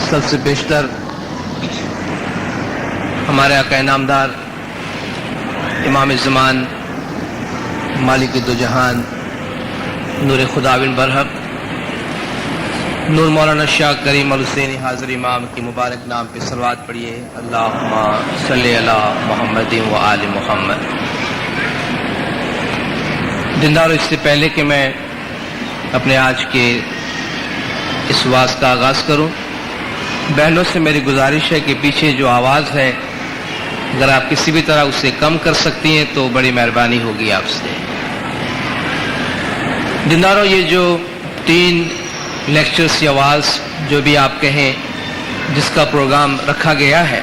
سب سے بیشتر ہمارے آقا نامدار امام زمان مالک دو جہان نور خداوند برحق نور مولانا شاہ کریم الحسینی حاضر امام کی مبارک نام پہ صلوات پڑھیے۔ اللہم صلی علی محمد و آل محمد۔ دینداروں، اس سے پہلے کہ میں اپنے آج کے اس واعظ کا آغاز کروں، بہنوں سے میری گزارش ہے کہ پیچھے جو آواز ہے اگر آپ کسی بھی طرح اسے کم کر سکتی ہیں تو بڑی مہربانی ہوگی آپ سے۔ دینداروں، یہ جو 3 لیکچرز یا واعظ جو بھی آپ کہیں جس کا پروگرام رکھا گیا ہے،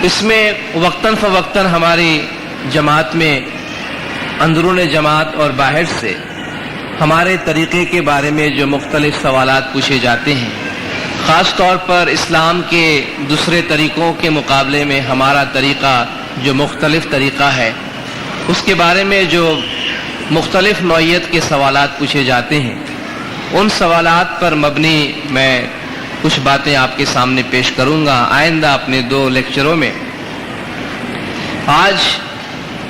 اس میں وقتاً فوقتاً ہماری جماعت میں اندرون جماعت اور باہر سے ہمارے طریقے کے بارے میں جو مختلف سوالات پوچھے جاتے ہیں، خاص طور پر اسلام کے دوسرے طریقوں کے مقابلے میں ہمارا طریقہ جو مختلف طریقہ ہے، اس کے بارے میں جو مختلف نوعیت کے سوالات پوچھے جاتے ہیں، ان سوالات پر مبنی میں کچھ باتیں آپ کے سامنے پیش کروں گا آئندہ اپنے 2 لیکچروں میں۔ آج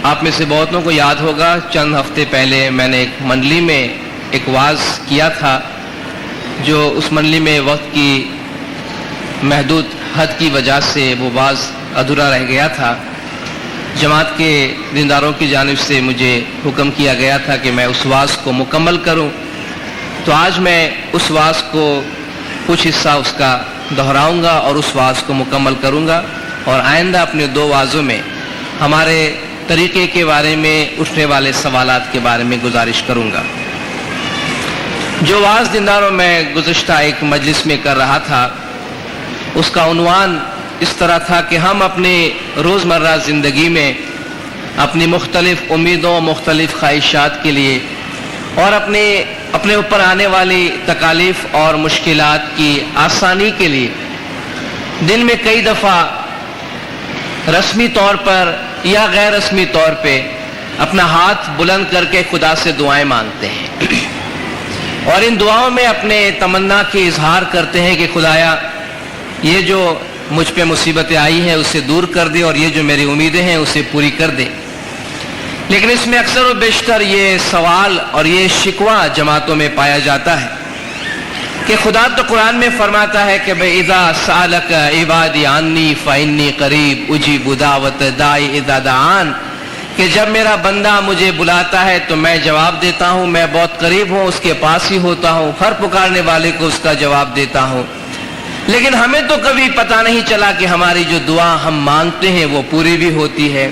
آپ میں سے بہتوں کو یاد ہوگا چند ہفتے پہلے میں نے ایک منڈلی میں ایک واعظ کیا تھا، جو اس منڈلی میں وقت کی محدود حد کی وجہ سے وہ واعظ ادھورا رہ گیا تھا۔ جماعت کے دینداروں کی جانب سے مجھے حکم کیا گیا تھا کہ میں اس واعظ کو مکمل کروں، تو آج میں اس واعظ کو کچھ حصہ اس کا دہراؤں گا اور اس واعظ کو مکمل کروں گا، اور آئندہ اپنے 2 واعظوں میں ہمارے طریقے کے بارے میں اٹھنے والے سوالات کے بارے میں گزارش کروں گا۔ جو واعظ دینداروں میں گزشتہ ایک مجلس میں کر رہا تھا، اس کا عنوان اس طرح تھا کہ ہم اپنے روزمرہ زندگی میں اپنی مختلف امیدوں، مختلف خواہشات کے لیے اور اپنے اوپر آنے والی تکالیف اور مشکلات کی آسانی کے لیے دن میں کئی دفعہ رسمی طور پر یا غیر رسمی طور پہ اپنا ہاتھ بلند کر کے خدا سے دعائیں مانگتے ہیں، اور ان دعاؤں میں اپنے تمنا کی اظہار کرتے ہیں کہ خدایا یہ جو مجھ پہ مصیبتیں آئی ہیں اسے دور کر دے، اور یہ جو میری امیدیں ہیں اسے پوری کر دے۔ لیکن اس میں اکثر و بیشتر یہ سوال اور یہ شکوہ جماعتوں میں پایا جاتا ہے کہ خدا تو قرآن میں فرماتا ہے کہ اذا سألک عبادی عنی فإنی قریب اجیب دعوت داعی اذا دعان، کہ جب میرا بندہ مجھے بلاتا ہے تو میں جواب دیتا ہوں، میں بہت قریب ہوں، اس کے پاس ہی ہوتا ہوں، ہر پکارنے والے کو اس کا جواب دیتا ہوں۔ لیکن ہمیں تو کبھی پتہ نہیں چلا کہ ہماری جو دعا ہم مانگتے ہیں وہ پوری بھی ہوتی ہے،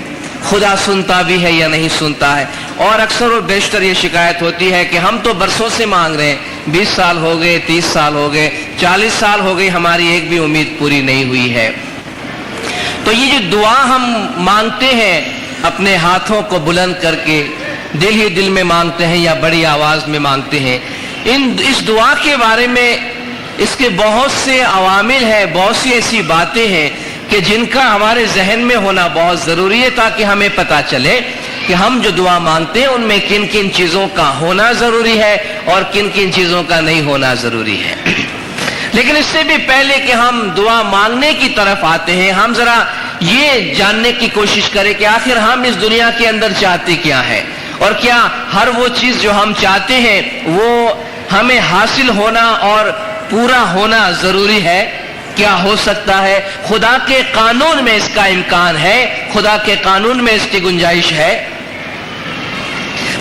خدا سنتا بھی ہے یا نہیں سنتا ہے۔ اور اکثر و بیشتر یہ شکایت ہوتی ہے کہ ہم تو برسوں سے مانگ رہے ہیں، 20 سال ہو گئے، 30 سال ہو گئے، 40 سال ہو گئی، ہماری ایک بھی امید پوری نہیں ہوئی ہے۔ تو یہ جو دعا ہم مانگتے ہیں اپنے ہاتھوں کو بلند کر کے، دل ہی دل میں مانگتے ہیں یا بڑی آواز میں مانگتے ہیں، اس دعا کے بارے میں اس کے بہت سے عوامل ہیں، بہت سی ایسی باتیں ہیں کہ جن کا ہمارے ذہن میں ہونا بہت ضروری ہے، تاکہ ہمیں پتہ چلے کہ ہم جو دعا مانگتے ہیں ان میں کن کن چیزوں کا ہونا ضروری ہے اور کن کن چیزوں کا نہیں ہونا ضروری ہے۔ لیکن اس سے بھی پہلے کہ ہم دعا مانگنے کی طرف آتے ہیں، ہم ذرا یہ جاننے کی کوشش کریں کہ آخر ہم اس دنیا کے اندر چاہتے کیا ہے، اور کیا ہر وہ چیز جو ہم چاہتے ہیں وہ ہمیں حاصل ہونا اور پورا ہونا ضروری ہے؟ کیا ہو سکتا ہے؟ خدا کے قانون میں اس کا امکان ہے، خدا کے قانون میں اس کی گنجائش ہے۔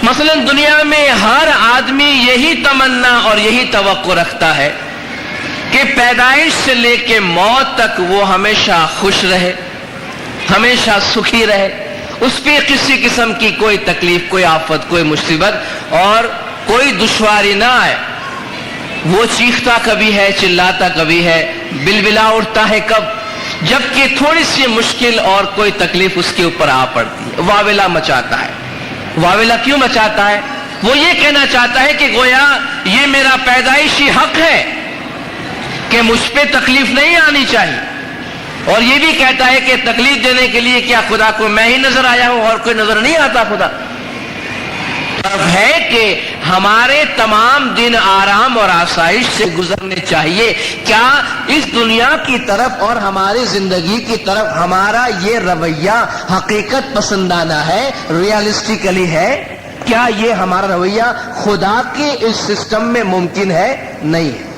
مثلا دنیا میں ہر آدمی یہی تمنا اور یہی توقع رکھتا ہے کہ پیدائش سے لے کے موت تک وہ ہمیشہ خوش رہے، ہمیشہ سکھی رہے، اس پہ کسی قسم کی کوئی تکلیف، کوئی آفت، کوئی مصیبت اور کوئی دشواری نہ آئے۔ وہ چیختا کبھی ہے، چلاتا کبھی ہے، بلبلا اٹھتا ہے کب، جبکہ تھوڑی سی مشکل اور کوئی تکلیف اس کے اوپر آ پڑتی ہے، واویلا مچاتا ہے۔ واویلا کیوں مچاتا ہے؟ وہ یہ کہنا چاہتا ہے کہ گویا یہ میرا پیدائشی حق ہے کہ مجھ پہ تکلیف نہیں آنی چاہیے، اور یہ بھی کہتا ہے کہ تکلیف دینے کے لیے کیا خدا کو میں ہی نظر آیا ہوں اور کوئی نظر نہیں آتا؟ خدا ہے کہ ہمارے تمام دن آرام اور آسائش سے گزرنے چاہیے. کیا اس دنیا کی طرف اور ہماری زندگی کی طرف ہمارا یہ رویہ حقیقت پسندانہ ہے, ریالسٹیکلی ہے؟ کیا یہ ہمارا رویہ خدا کے اس سسٹم میں ممکن ہے؟ نہیں ہے.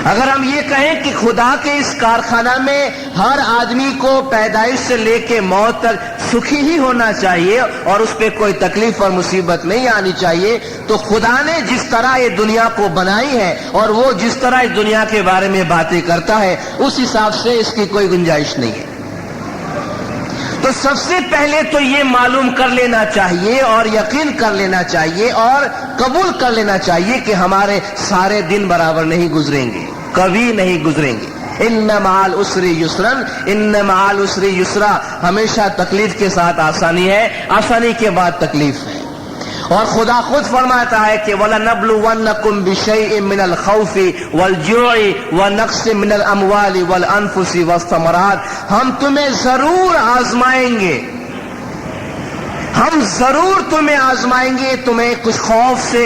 اگر ہم یہ کہیں کہ خدا کے اس کارخانہ میں ہر آدمی کو پیدائش سے لے کے موت تک سکھی ہی ہونا چاہیے اور اس پہ کوئی تکلیف اور مصیبت نہیں آنی چاہیے, تو خدا نے جس طرح یہ دنیا کو بنائی ہے اور وہ جس طرح اس دنیا کے بارے میں باتیں کرتا ہے اس حساب سے اس کی کوئی گنجائش نہیں ہے. تو سب سے پہلے تو یہ معلوم کر لینا چاہیے اور یقین کر لینا چاہیے اور قبول کر لینا چاہیے کہ ہمارے سارے دن برابر نہیں گزریں گے, کبھی نہیں گزریں گے. ان مع العسر یسرا, ان مع العسر یسرا, ہمیشہ تکلیف کے ساتھ آسانی ہے, آسانی کے بعد تکلیف ہے. اور خدا خود فرماتا ہے کہ وَلَنَبْلُوَنَّكُمْ بِشَيْءٍ مِّنَ الْخَوْفِ وَالْجُوعِ وَنَقْصٍ مِّنَ الْأَمْوَالِ وَالْأَنفُسِ وَالثَّمَرَاتِ, ہم تمہیں ضرور آزمائیں گے, ہم ضرور تمہیں آزمائیں گے, تمہیں کچھ خوف سے,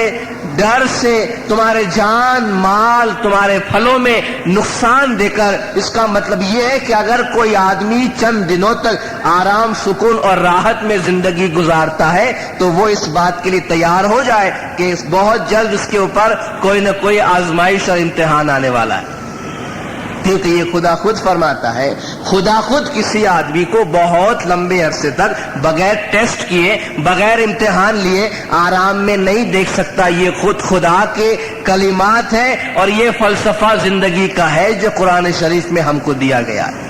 ڈر سے, تمہارے جان مال, تمہارے پھلوں میں نقصان دے کر. اس کا مطلب یہ ہے کہ اگر کوئی آدمی چند دنوں تک آرام سکون اور راحت میں زندگی گزارتا ہے تو وہ اس بات کے لیے تیار ہو جائے کہ بہت جلد اس کے اوپر کوئی نہ کوئی آزمائش اور امتحان آنے والا ہے. کیونکہ یہ خدا خود فرماتا ہے, خدا خود کسی آدمی کو بہت لمبے عرصے تک بغیر ٹیسٹ کیے, بغیر امتحان لیے آرام میں نہیں دیکھ سکتا. یہ خود خدا کے کلمات ہیں اور یہ فلسفہ زندگی کا ہے جو قرآن شریف میں ہم کو دیا گیا ہے.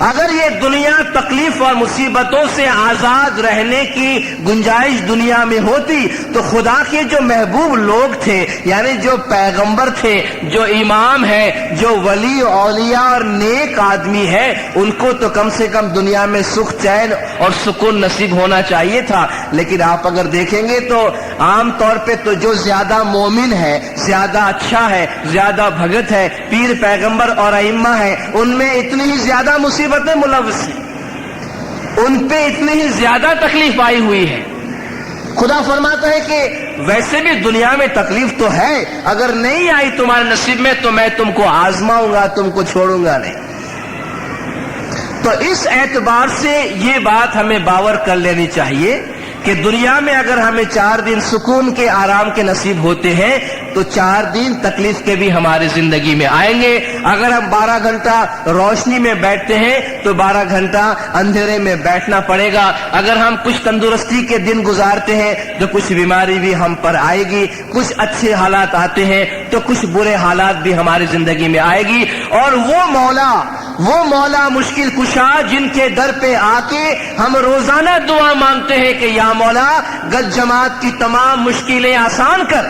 اگر یہ دنیا تکلیف اور مصیبتوں سے آزاد رہنے کی گنجائش دنیا میں ہوتی تو خدا کے جو محبوب لوگ تھے, یعنی جو پیغمبر تھے, جو امام ہے, جو ولی اولیاء اور نیک آدمی ہے, ان کو تو کم سے کم دنیا میں سکھ چین اور سکون نصیب ہونا چاہیے تھا. لیکن آپ اگر دیکھیں گے تو عام طور پہ تو جو زیادہ مومن ہے, زیادہ اچھا ہے, زیادہ بھگت ہے, پیر پیغمبر اور ائمہ ہے, ان میں اتنی ہی زیادہ مصیبتیں ملوث ہیں, ان پہ اتنی ہی زیادہ تکلیف آئی ہوئی ہے. خدا فرماتا ہے کہ ویسے بھی دنیا میں تکلیف تو ہے, اگر نہیں آئی تمہارے نصیب میں تو میں تم کو آزماؤں گا, تم کو چھوڑوں گا نہیں. تو اس اعتبار سے یہ بات ہمیں باور کر لینی چاہیے کہ دنیا میں اگر ہمیں 4 دن سکون کے آرام کے نصیب ہوتے ہیں تو 4 دن تکلیف کے بھی ہماری زندگی میں آئیں گے. اگر ہم 12 گھنٹہ روشنی میں بیٹھتے ہیں تو 12 گھنٹہ اندھیرے میں بیٹھنا پڑے گا. اگر ہم کچھ تندرستی کے دن گزارتے ہیں تو کچھ بیماری بھی ہم پر آئے گی, کچھ اچھے حالات آتے ہیں تو کچھ برے حالات بھی ہماری زندگی میں آئے گی. اور وہ مولا مشکل کشا جن کے در پہ آ کے ہم روزانہ دعا مانگتے ہیں کہ یا مولا گج جماعت کی تمام مشکلیں آسان کر,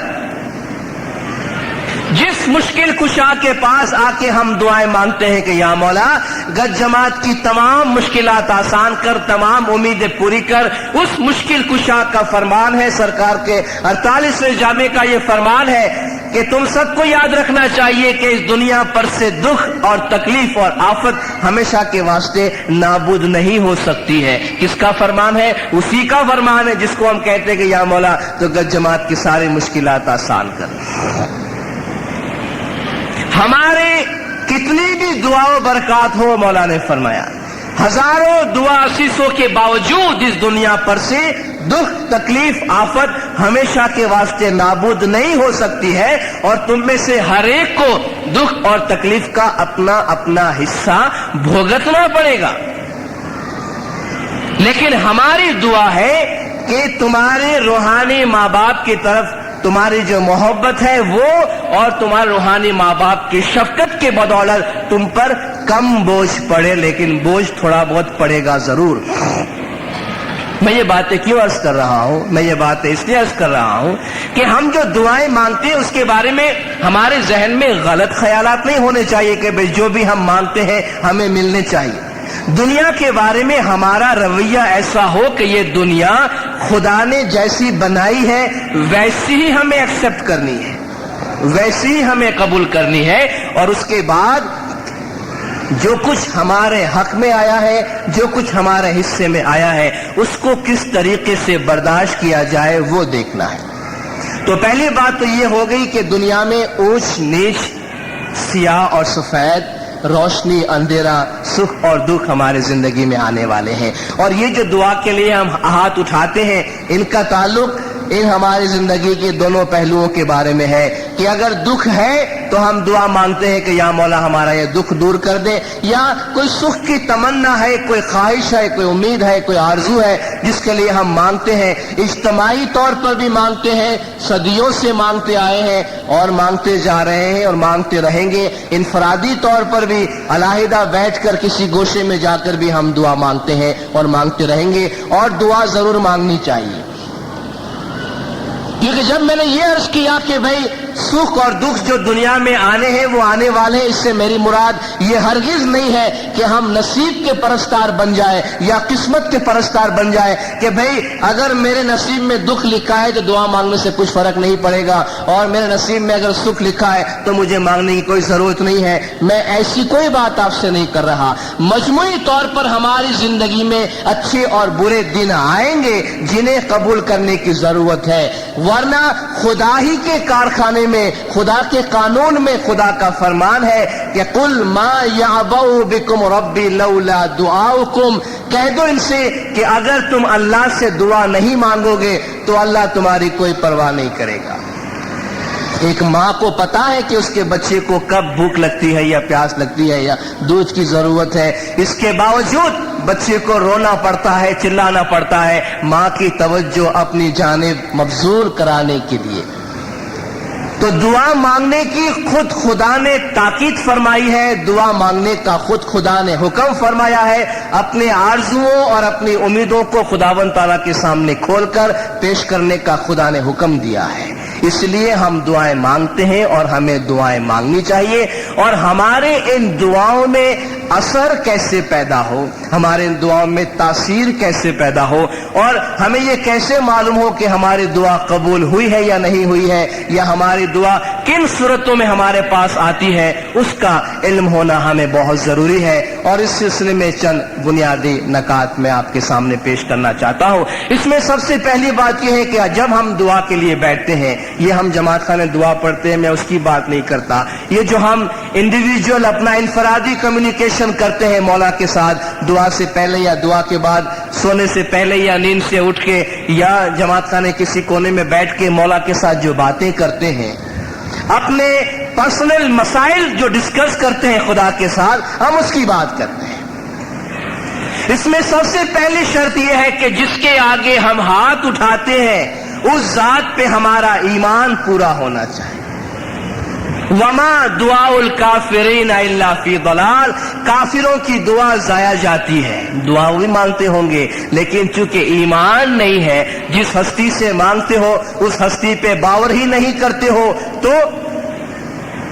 جس مشکل کشا کے پاس آ کے ہم دعائیں مانگتے ہیں کہ یا مولا گج جماعت کی تمام مشکلات آسان کر, تمام امیدیں پوری کر. اس مشکل کشا کا فرمان ہے, سرکار کے 48ویں جامع کا یہ فرمان ہے کہ تم سب کو یاد رکھنا چاہیے کہ اس دنیا پر سے دکھ اور تکلیف اور آفت ہمیشہ کے واسطے نابود نہیں ہو سکتی ہے. کس کا فرمان ہے؟ اسی کا فرمان ہے جس کو ہم کہتے ہیں کہ یا مولا تو گج جماعت کی ساری مشکلات آسان کر. ہمارے کتنی بھی دعا و برکات ہو, مولا نے فرمایا ہزاروں دعا عشیسوں کے باوجود اس دنیا پر سے دکھ تکلیف آفت ہمیشہ کے واسطے نابود نہیں ہو سکتی ہے, اور تم میں سے ہر ایک کو دکھ اور تکلیف کا اپنا اپنا حصہ بھگتنا پڑے گا. لیکن ہماری دعا ہے کہ تمہارے روحانی ماں باپ کی طرف تمہاری جو محبت ہے وہ اور تمہارے روحانی ماں باپ کی شفقت کے بدولت تم پر کم بوجھ پڑے, لیکن بوجھ تھوڑا بہت پڑے گا ضرور. میں یہ باتیں کیوں عرض کر رہا ہوں؟ میں یہ باتیں اس لیے عرض کر رہا ہوں کہ ہم جو دعائیں مانگتے ہیں اس کے بارے میں ہمارے ذہن میں غلط خیالات نہیں ہونے چاہیے کہ بھئی جو بھی ہم مانگتے ہیں ہمیں ملنے چاہیے. دنیا کے بارے میں ہمارا رویہ ایسا ہو کہ یہ دنیا خدا نے جیسی بنائی ہے ویسی ہی ہمیں ایکسپٹ کرنی ہے, ویسی ہی ہمیں قبول کرنی ہے, اور اس کے بعد جو کچھ ہمارے حق میں آیا ہے، جو کچھ ہمارے حصے میں آیا ہے، اس کو کس طریقے سے برداشت کیا جائے وہ دیکھنا ہے۔ تو پہلی بات تو یہ ہو گئی کہ دنیا میں اونچ نیچ، سیاہ اور سفید، روشنی اندھیرا، سکھ اور دکھ ہمارے زندگی میں آنے والے ہیں، اور یہ جو دعا کے لیے ہم ہاتھ اٹھاتے ہیں، ان کا تعلق ان ہماری زندگی کے دونوں پہلوؤں کے بارے میں ہے کہ اگر دکھ ہے تو ہم دعا مانگتے ہیں کہ یا مولا ہمارا یہ دکھ دور کر دے، یا کوئی سکھ کی تمنا ہے، کوئی خواہش ہے، کوئی امید ہے، کوئی آرزو ہے جس کے لیے ہم مانگتے ہیں، اجتماعی طور پر بھی مانگتے ہیں، صدیوں سے مانگتے آئے ہیں اور مانگتے جا رہے ہیں اور مانگتے رہیں گے، انفرادی طور پر بھی علیحدہ بیٹھ کر کسی گوشے میں جا کر بھی ہم دعا مانگتے ہیں اور مانگتے رہیں گے، اور دعا ضرور مانگنی چاہیے۔ کیونکہ جب میں نے یہ عرض کیا کہ بھئی سکھ اور دکھ جو دنیا میں آنے ہیں وہ آنے والے ہیں، اس سے میری مراد یہ ہرگز نہیں ہے کہ ہم نصیب کے پرستار بن جائے یا قسمت کے پرستار بن جائے کہ بھئی اگر میرے نصیب میں دکھ لکھا ہے تو دعا مانگنے سے کچھ فرق نہیں پڑے گا، اور میرے نصیب میں اگر سکھ لکھا ہے تو مجھے مانگنے کی کوئی ضرورت نہیں ہے۔ میں ایسی کوئی بات آپ سے نہیں کر رہا۔ مجموعی طور پر ہماری زندگی میں اچھے اور برے دن آئیں گے جنہیں قبول کرنے کی ضرورت ہے، ورنہ خدا ہی کے کارخانے میں، خدا کے قانون میں خدا کا فرمان ہے کہ قل ما یعبأ بکم ربی لولا دعاؤکم، کہہ دو ان سے کہ اگر تم اللہ سے دعا نہیں مانگو گے تو اللہ تمہاری کوئی پرواہ نہیں کرے گا۔ ایک ماں کو پتا ہے کہ اس کے بچے کو کب بھوک لگتی ہے یا پیاس لگتی ہے یا دودھ کی ضرورت ہے، اس کے باوجود بچے کو رونا پڑتا ہے، چلانا پڑتا ہے، ماں کی توجہ اپنی جانب مبذول کرانے کے لیے۔ تو دعا مانگنے کی خود خدا نے تاکید فرمائی ہے، دعا مانگنے کا خود خدا نے حکم فرمایا ہے، اپنے آرزوؤں اور اپنی امیدوں کو خداوند تعالیٰ کے سامنے کھول کر پیش کرنے کا خدا نے حکم دیا ہے۔ اس لیے ہم دعائیں مانگتے ہیں اور ہمیں دعائیں مانگنی چاہیے، اور ہمارے ان دعاؤں میں اثر کیسے پیدا ہو، ہمارے ان دعاؤں میں تاثیر کیسے پیدا ہو، اور ہمیں یہ کیسے معلوم ہو کہ ہماری دعا قبول ہوئی ہے یا نہیں ہوئی ہے، یا ہماری دعا کن صورتوں میں ہمارے پاس آتی ہے، اس کا علم ہونا ہمیں بہت ضروری ہے۔ اور اس سلسلے میں چند بنیادی نکات میں آپ کے سامنے پیش کرنا چاہتا ہوں۔ اس میں سب سے پہلی بات یہ ہے کہ جب ہم دعا کے لیے بیٹھتے ہیں، یہ ہم جماعت خانے دعا پڑھتے ہیں، میں اس کی بات نہیں کرتا، یہ جو ہم انڈیویجول اپنا انفرادی کمیونیکیشن کرتے ہیں مولا کے ساتھ دعا سے پہلے یا دعا کے بعد، سونے سے پہلے یا نیند سے اٹھ کے یا جماعت خانے کسی کونے میں بیٹھ کے مولا کے ساتھ جو باتیں کرتے ہیں، اپنے پرسنل مسائل جو ڈسکس کرتے ہیں خدا کے ساتھ، ہم اس کی بات کرتے ہیں۔ اس میں سب سے پہلی شرط یہ ہے کہ جس کے آگے ہم ہاتھ اٹھاتے ہیں اس ذات پہ ہمارا ایمان پورا ہونا چاہیے۔ وما دعاء الکافرین الا فی ضلال، کافروں کی دعا ضائع جاتی ہے، دعا بھی مانگتے ہوں گے لیکن چونکہ ایمان نہیں ہے، جس ہستی سے مانگتے ہو اس ہستی پہ باور ہی نہیں کرتے ہو تو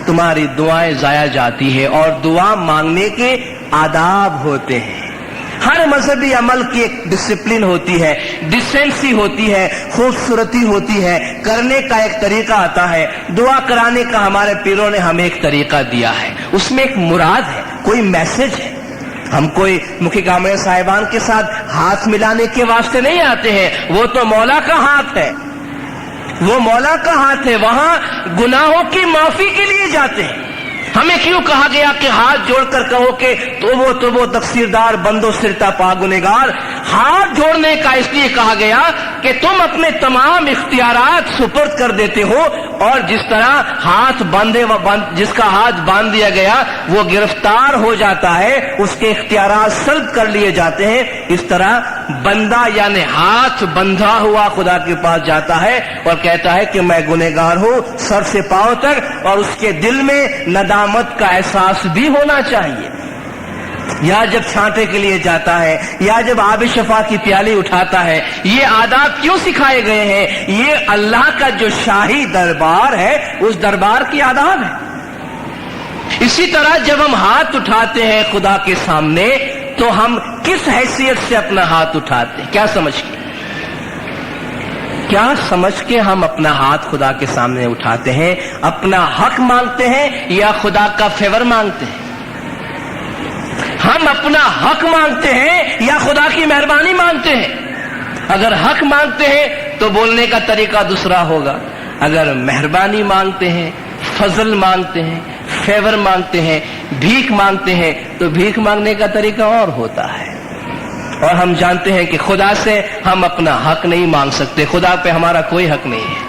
تمہاری دعائیں ضائع جاتی ہے۔ اور دعا مانگنے کے آداب ہوتے ہیں، ہر مذہبی عمل کی ایک ڈسپلن ہوتی ہے، ڈیسنسی ہوتی ہے، خوبصورتی ہوتی ہے، کرنے کا ایک طریقہ آتا ہے۔ دعا کرانے کا ہمارے پیروں نے ہمیں ایک طریقہ دیا ہے، اس میں ایک مراد ہے، کوئی میسج ہے۔ ہم کوئی مکھی کامڑے صاحبان کے ساتھ ہاتھ ملانے کے واسطے نہیں آتے ہیں، وہ تو مولا کا ہاتھ ہے، وہ مولا کا ہاتھ ہے، وہاں گناہوں کی معافی کے لیے جاتے ہیں۔ ہمیں کیوں کہا گیا کہ ہاتھ جوڑ کر کہو کہ تو وہ تقصیردار بندو سرتا پا گنہگار؟ ہاتھ جوڑنے کا اس لیے کہا گیا کہ تم اپنے تمام اختیارات سپرد کر دیتے ہو، اور جس طرح جس کا ہاتھ باندھ دیا گیا وہ گرفتار ہو جاتا ہے، اس کے اختیارات سلب کر لیے جاتے ہیں، اس طرح بندہ یعنی ہاتھ بندھا ہوا خدا کے پاس جاتا ہے اور کہتا ہے کہ میں گنہگار ہوں سر سے پاؤں تک، اور اس کے دل میں ندامت کا احساس بھی ہونا چاہیے۔ یا جب چھانٹے کے لیے جاتا ہے یا جب آب شفا کی پیالی اٹھاتا ہے، یہ آداب کیوں سکھائے گئے ہیں؟ یہ اللہ کا جو شاہی دربار ہے اس دربار کی آداب ہے۔ اسی طرح جب ہم ہاتھ اٹھاتے ہیں خدا کے سامنے تو ہم کس حیثیت سے اپنا ہاتھ اٹھاتے ہیں؟ کیا سمجھ کے ہم اپنا ہاتھ خدا کے سامنے اٹھاتے ہیں؟ اپنا حق مانگتے ہیں یا خدا کا فیور مانگتے ہیں؟ ہم اپنا حق مانگتے ہیں یا خدا کی مہربانی مانگتے ہیں؟ اگر حق مانگتے ہیں تو بولنے کا طریقہ دوسرا ہوگا، اگر مہربانی مانگتے ہیں، فضل مانگتے ہیں، فیور مانگتے ہیں، بھیک مانگتے ہیں تو بھیک مانگنے کا طریقہ اور ہوتا ہے۔ اور ہم جانتے ہیں کہ خدا سے ہم اپنا حق نہیں مانگ سکتے، خدا پہ ہمارا کوئی حق نہیں ہے۔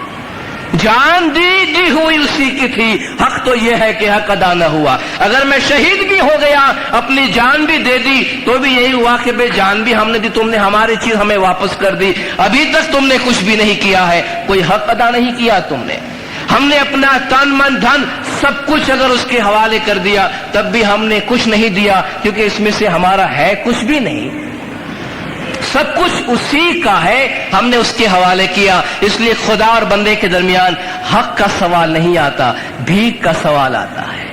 جان دی ہوئی اسی کی تھی، حق تو یہ ہے کہ حق ادا نہ ہوا۔ اگر میں شہید بھی ہو گیا، اپنی جان بھی دے دی تو بھی یہی ہوا کہ بے جان بھی ہم نے دی، تم نے ہماری چیز ہمیں واپس کر دی، ابھی تک تم نے کچھ بھی نہیں کیا ہے، کوئی حق ادا نہیں کیا تم نے۔ ہم نے اپنا تن من دھن سب کچھ اگر اس کے حوالے کر دیا تب بھی ہم نے کچھ نہیں دیا، کیونکہ اس میں سے ہمارا ہے کچھ بھی نہیں، سب کچھ اسی کا ہے، ہم نے اس کے حوالے کیا۔ اس لیے خدا اور بندے کے درمیان حق کا سوال نہیں آتا، بھیک کا سوال آتا ہے۔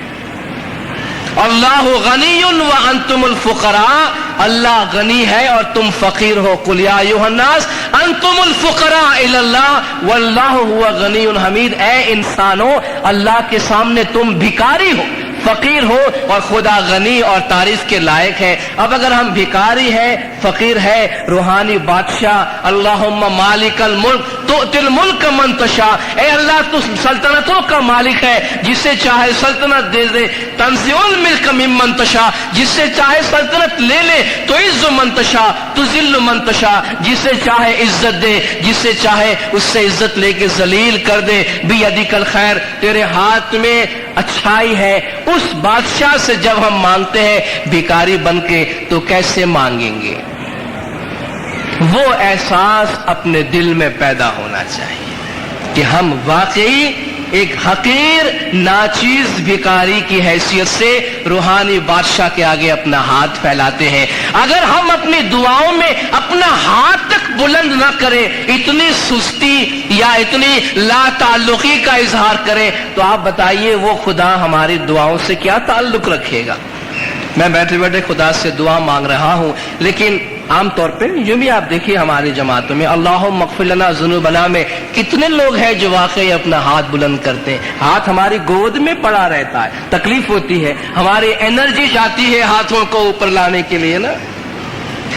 اللہ غنی وانتم الفقراء، اللہ غنی ہے اور تم فقیر ہو۔ قل یا ایھا الناس انتم الفقراء الی اللہ واللہ هو غنی حمید، اے انسانوں اللہ کے سامنے تم بھکاری ہو، فقیر ہو اور خدا غنی اور تعریف کے لائق ہے۔ اب اگر ہم بھکاری ہیں، فقیر ہے، روحانی بادشاہ اللہم مالک الملک تؤتی الملک من تشاء، اے اللہ تو سلطنتوں کا مالک ہے، جسے چاہے سلطنت دے دے، تنزع الملک ممن تشاء، جس سے چاہے سلطنت لے لے، تو عز من تشاء تذل من تشاء، جسے چاہے عزت دے، جس سے چاہے اس سے عزت لے کے ذلیل کر دے۔ بیدک الخیر، تیرے ہاتھ میں اچھائی ہے۔ اس بادشاہ سے جب ہم مانگتے ہیں بھکاری بن کے تو کیسے مانگیں گے؟ وہ احساس اپنے دل میں پیدا ہونا چاہیے کہ ہم واقعی ایک حقیر ناچیز بھکاری کی حیثیت سے روحانی بادشاہ کے آگے اپنا ہاتھ پھیلاتے ہیں۔ اگر ہم اپنی دعاؤں میں اپنا ہاتھ تک بلند نہ کریں، اتنی سستی یا اتنی لا تعلقی کا اظہار کریں، تو آپ بتائیے وہ خدا ہماری دعاؤں سے کیا تعلق رکھے گا؟ میں بیٹھے بیٹھے خدا سے دعا مانگ رہا ہوں، لیکن عام طور پہ یوں بھی آپ دیکھیے ہماری جماعتوں میں اللہم اغفر لنا ذنوبنا میں کتنے لوگ ہیں جو واقعی اپنا ہاتھ بلند کرتے ہیں، ہاتھ ہماری گود میں پڑا رہتا ہے، تکلیف ہوتی ہے، ہماری انرجی جاتی ہے ہاتھوں کو اوپر لانے کے لیے نا۔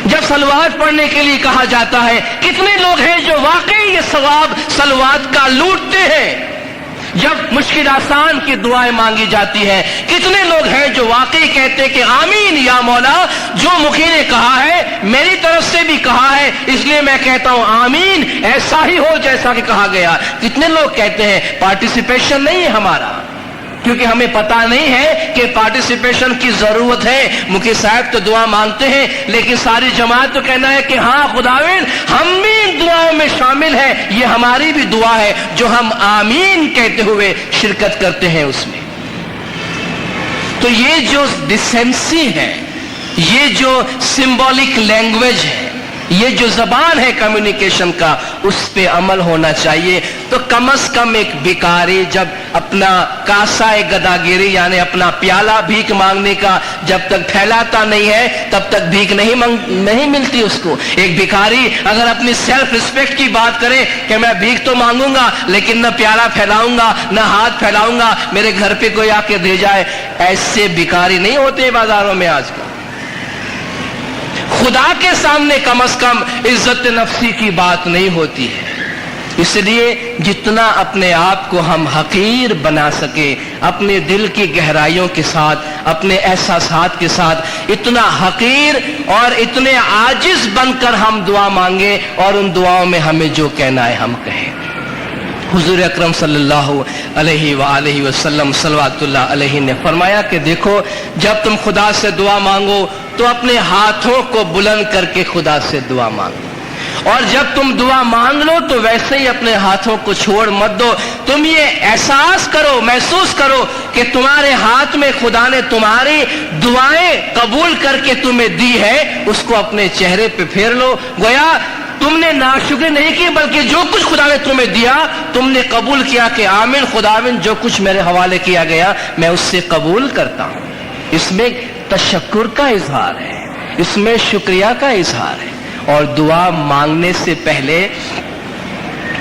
جب صلوات پڑھنے کے لیے کہا جاتا ہے، کتنے لوگ ہیں جو واقعی یہ ثواب صلوات کا لوٹتے ہیں۔ جب مشکل آسان کی دعائیں مانگی جاتی ہیں، کتنے لوگ ہیں جو واقعی کہتے کہ آمین یا مولا، جو مخی نے کہا ہے میری طرف سے بھی کہا ہے، اس لیے میں کہتا ہوں آمین، ایسا ہی ہو جیسا کہ کہا گیا۔ کتنے لوگ کہتے ہیں پارٹیسپیشن نہیں ہے ہمارا، کیونکہ ہمیں پتا نہیں ہے کہ پارٹیسپیشن کی ضرورت ہے۔ مکی صاحب تو دعا مانگتے ہیں، لیکن ساری جماعت تو کہنا ہے کہ ہاں خداوند ہم بھی ان دعاؤں میں شامل ہیں، یہ ہماری بھی دعا ہے جو ہم آمین کہتے ہوئے شرکت کرتے ہیں اس میں۔ تو یہ جو ڈیسنسی ہے، یہ جو سمبولک لینگویج ہے، یہ جو زبان ہے کمیونیکیشن کا، اس پہ عمل ہونا چاہیے۔ تو کم از کم ایک بھکاری جب اپنا کاسہ گداگیری یعنی اپنا پیالہ بھیک مانگنے کا جب تک پھیلاتا نہیں ہے تب تک بھیک نہیں ملتی اس کو۔ ایک بھکاری اگر اپنی سیلف ریسپیکٹ کی بات کرے کہ میں بھیک تو مانگوں گا لیکن نہ پیالہ پھیلاؤں گا نہ ہاتھ پھیلاؤں گا، میرے گھر پہ کوئی آ کے دے جائے، ایسے بھکاری نہیں ہوتے بازاروں میں آج کل۔ خدا کے سامنے کم از کم عزت نفسی کی بات نہیں ہوتی ہے۔ اس لیے جتنا اپنے آپ کو ہم حقیر بنا سکے، اپنے دل کی گہرائیوں کے ساتھ، اپنے احساسات کے ساتھ اتنا حقیر اور اتنے عاجز بن کر ہم دعا مانگے، اور ان دعاؤں میں ہمیں جو کہنا ہے ہم کہیں۔ حضور اکرم صلی اللہ علیہ وآلہ وسلم صلوات اللہ علیہ نے فرمایا کہ دیکھو، جب تم خدا سے دعا مانگو تو اپنے ہاتھوں کو بلند کر کے خدا سے دعا مانگو، اور جب تم دعا مانگ لو تو ویسے ہی اپنے ہاتھوں کو چھوڑ مت دو۔ تم یہ احساس کرو، محسوس کرو کہ تمہارے ہاتھ میں خدا نے تمہاری دعائیں قبول کر کے تمہیں دی ہے، اس کو اپنے چہرے پہ پھیر لو۔ گویا تم نے ناشکری نہیں کی، بلکہ جو کچھ خدا نے تمہیں دیا تم نے قبول کیا کہ آمین خداوند، جو کچھ میرے حوالے کیا گیا میں اس سے قبول کرتا ہوں۔ اس میں تشکر کا اظہار ہے، اس میں شکریہ کا اظہار ہے۔ اور دعا مانگنے سے پہلے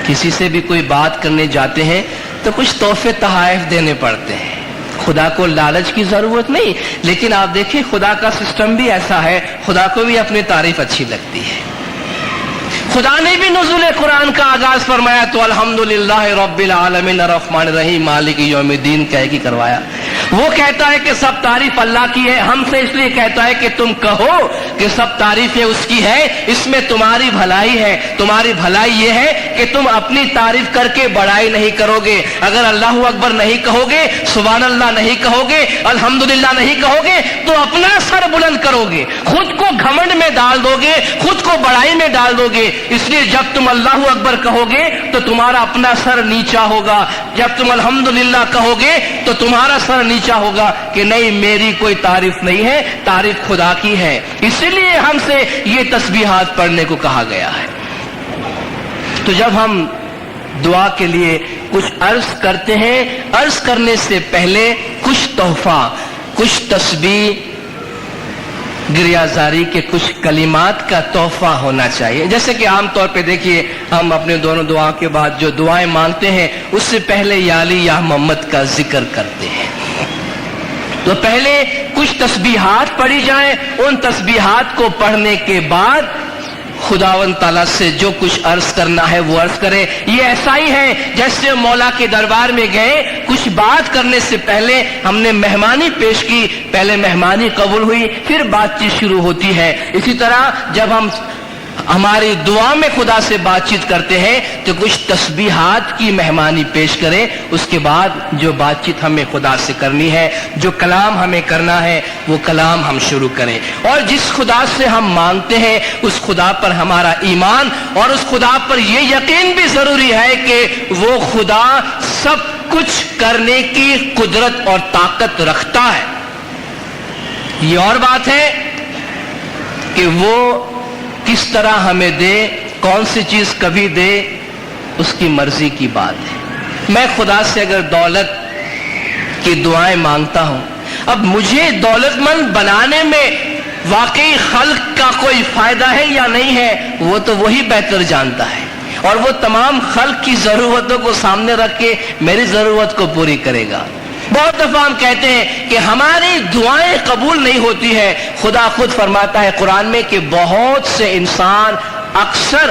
کسی سے بھی کوئی بات کرنے جاتے ہیں تو کچھ تحفے تحائف دینے پڑتے ہیں۔ خدا کو لالچ کی ضرورت نہیں، لیکن آپ دیکھیں خدا کا سسٹم بھی ایسا ہے، خدا کو بھی اپنی تعریف اچھی لگتی ہے۔ خدا نے بھی نزول قرآن کا آغاز فرمایا تو الحمدللہ رب العالمین الرحمن الرحیم مالک یوم الدین کہہ کے کروایا۔ وہ کہتا ہے کہ سب تعریف اللہ کی ہے، ہم سے اس لیے کہتا ہے کہ تم کہو کہ سب تعریفیں اس کی ہے، اس میں تمہاری بھلائی ہے۔ تمہاری بھلائی یہ ہے کہ تم اپنی تعریف کر کے بڑائی نہیں کرو گے۔ اگر اللہ اکبر نہیں کہو گے، سبحان اللہ نہیں کہو گے، الحمدللہ نہیں کہو گے تو اپنا سر بلند کرو گے، خود کو گھمنڈ میں ڈال دو گے، خود کو بڑائی میں ڈال دو گے۔ اس لیے جب تم اللہ اکبر کہو گے تو تمہارا اپنا سر نیچا ہوگا، جب تم الحمدللہ کہو گے تو تمہارا سر نیچا ہوگا کہ نہیں میری کوئی تعریف نہیں ہے، تعریف خدا کی ہے۔ اسی لیے ہم سے یہ تسبیحات پڑھنے کو کہا گیا ہے۔ تو جب ہم دعا کے لیے کچھ عرض کرتے ہیں، عرض کرنے سے پہلے کچھ تحفہ، کچھ تسبیح گریازاری کے کچھ کلمات کا تحفہ ہونا چاہیے۔ جیسے کہ عام طور پہ دیکھیے ہم اپنے دونوں دعا کے بعد جو دعائیں مانگتے ہیں اس سے پہلے یا علی یا محمد کا ذکر کرتے ہیں۔ تو پہلے کچھ تسبیحات پڑھی جائیں، ان تسبیحات کو پڑھنے کے بعد خداوند تعالیٰ سے جو کچھ عرض کرنا ہے وہ عرض کرے۔ یہ ایسا ہی ہے جیسے مولا کے دربار میں گئے، کچھ بات کرنے سے پہلے ہم نے مہمانی پیش کی، پہلے مہمانی قبول ہوئی پھر بات چیت شروع ہوتی ہے۔ اسی طرح جب ہم ہماری دعا میں خدا سے بات چیت کرتے ہیں تو کچھ تسبیحات کی مہمانی پیش کریں، اس کے بعد جو بات چیت ہمیں خدا سے کرنی ہے، جو کلام ہمیں کرنا ہے وہ کلام ہم شروع کریں۔ اور جس خدا سے ہم مانگتے ہیں اس خدا پر ہمارا ایمان اور اس خدا پر یہ یقین بھی ضروری ہے کہ وہ خدا سب کچھ کرنے کی قدرت اور طاقت رکھتا ہے۔ یہ اور بات ہے کہ وہ کس طرح ہمیں دے، کون سی چیز کبھی دے، اس کی مرضی کی بات ہے۔ میں خدا سے اگر دولت کی دعائیں مانگتا ہوں، اب مجھے دولت مند بنانے میں واقعی خلق کا کوئی فائدہ ہے یا نہیں ہے وہ تو وہی بہتر جانتا ہے، اور وہ تمام خلق کی ضرورتوں کو سامنے رکھ کے میری ضرورت کو پوری کرے گا۔ بہت دفعہ ہم کہتے ہیں کہ ہماری دعائیں قبول نہیں ہوتی ہے، خدا خود فرماتا ہے قرآن میں کہ بہت سے انسان اکثر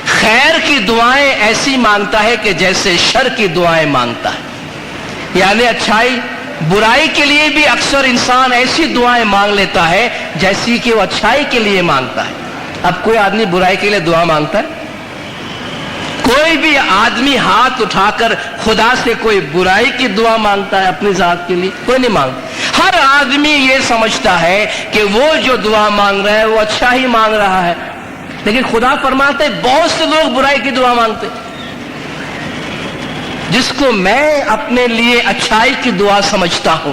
خیر کی دعائیں ایسی مانگتا ہے کہ جیسے شر کی دعائیں مانگتا ہے، یعنی اچھائی برائی کے لیے بھی اکثر انسان ایسی دعائیں مانگ لیتا ہے جیسی کہ وہ اچھائی کے لیے مانگتا ہے۔ اب کوئی آدمی برائی کے لیے دعا مانگتا ہے؟ کوئی بھی آدمی ہاتھ اٹھا کر خدا سے کوئی برائی کی دعا مانگتا ہے اپنی ذات کے لیے؟ کوئی نہیں مانگتا۔ ہر آدمی یہ سمجھتا ہے کہ وہ جو دعا مانگ رہا ہے وہ اچھا ہی مانگ رہا ہے، لیکن خدا فرماتے ہیں بہت سے لوگ برائی کی دعا مانگتے ہیں۔ جس کو میں اپنے لیے اچھائی کی دعا سمجھتا ہوں،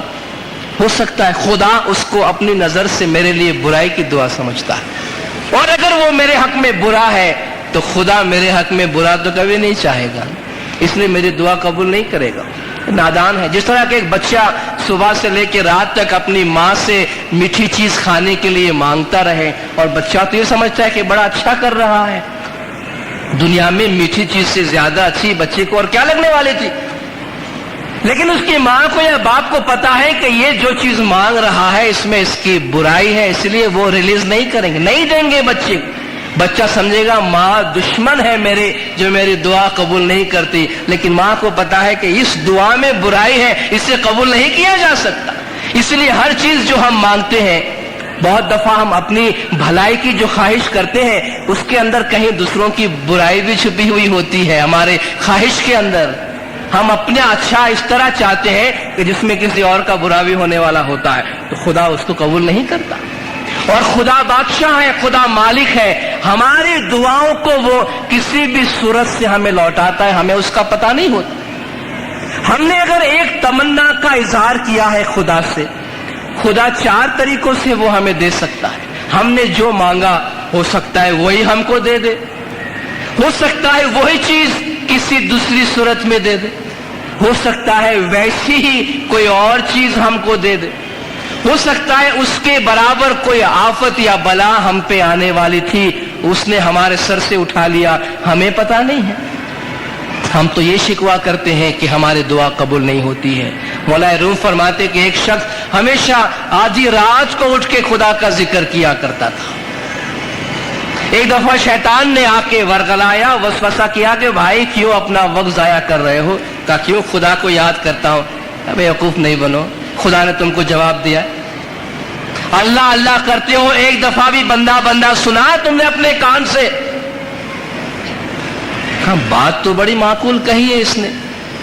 ہو سکتا ہے خدا اس کو اپنی نظر سے میرے لیے برائی کی دعا سمجھتا ہے، اور اگر وہ میرے حق میں برا ہے تو خدا میرے حق میں برا تو کبھی نہیں چاہے گا، اس لیے میری دعا قبول نہیں کرے گا۔ نادان ہے۔ جس طرح کہ ایک بچہ صبح سے لے کے رات تک اپنی ماں سے میٹھی چیز کھانے کے لیے مانگتا رہے، اور بچہ تو یہ سمجھتا ہے کہ بڑا اچھا کر رہا ہے، دنیا میں میٹھی چیز سے زیادہ اچھی بچے کو اور کیا لگنے والی تھی، لیکن اس کی ماں کو یا باپ کو پتا ہے کہ یہ جو چیز مانگ رہا ہے اس میں اس کی برائی ہے، اس لیے وہ ریلیز نہیں کریں گے، نہیں دیں گے بچے کو۔ بچہ سمجھے گا ماں دشمن ہے میرے جو میری دعا قبول نہیں کرتی، لیکن ماں کو پتا ہے کہ اس دعا میں برائی ہے، اسے قبول نہیں کیا جا سکتا۔ اس لیے ہر چیز جو ہم مانگتے ہیں، بہت دفعہ ہم اپنی بھلائی کی جو خواہش کرتے ہیں اس کے اندر کہیں دوسروں کی برائی بھی چھپی ہوئی ہوتی ہے۔ ہمارے خواہش کے اندر ہم اپنے اچھا اس طرح چاہتے ہیں کہ جس میں کسی اور کا برا بھی ہونے والا ہوتا ہے، تو خدا اس کو قبول نہیں کرتا۔ اور خدا بادشاہ ہے، خدا مالک ہے، ہماری دعاؤں کو وہ کسی بھی صورت سے ہمیں لوٹاتا ہے، ہمیں اس کا پتہ نہیں ہوتا۔ ہم نے اگر ایک تمنا کا اظہار کیا ہے خدا سے، خدا 4 طریقوں سے وہ ہمیں دے سکتا ہے۔ ہم نے جو مانگا ہو سکتا ہے وہی ہم کو دے دے، ہو سکتا ہے وہی چیز کسی دوسری صورت میں دے دے، ہو سکتا ہے ویسی ہی کوئی اور چیز ہم کو دے دے، ہو سکتا ہے اس کے برابر کوئی آفت یا بلا ہم پہ آنے والی تھی، اس نے ہمارے سر سے اٹھا لیا، ہمیں پتہ نہیں ہے۔ ہم تو یہ شکوہ کرتے ہیں کہ ہماری دعا قبول نہیں ہوتی ہے۔ مولا روم فرماتے کہ ایک شخص ہمیشہ آدھی رات کو اٹھ کے خدا کا ذکر کیا کرتا تھا۔ ایک دفعہ شیطان نے آ کے ورغلایا، وسوسہ کیا کہ بھائی کیوں اپنا وقت ضائع کر رہے ہو؟ کہا کیوں خدا کو یاد کرتا ہوں۔ اب بیوقوف نہیں بنو، خدا نے تم کو جواب دیا، اللہ اللہ کرتے ہو، ایک دفعہ بھی بندہ بندہ سنا تم نے اپنے کان سے؟ ہاں بات تو بڑی معقول کہی ہے اس نے،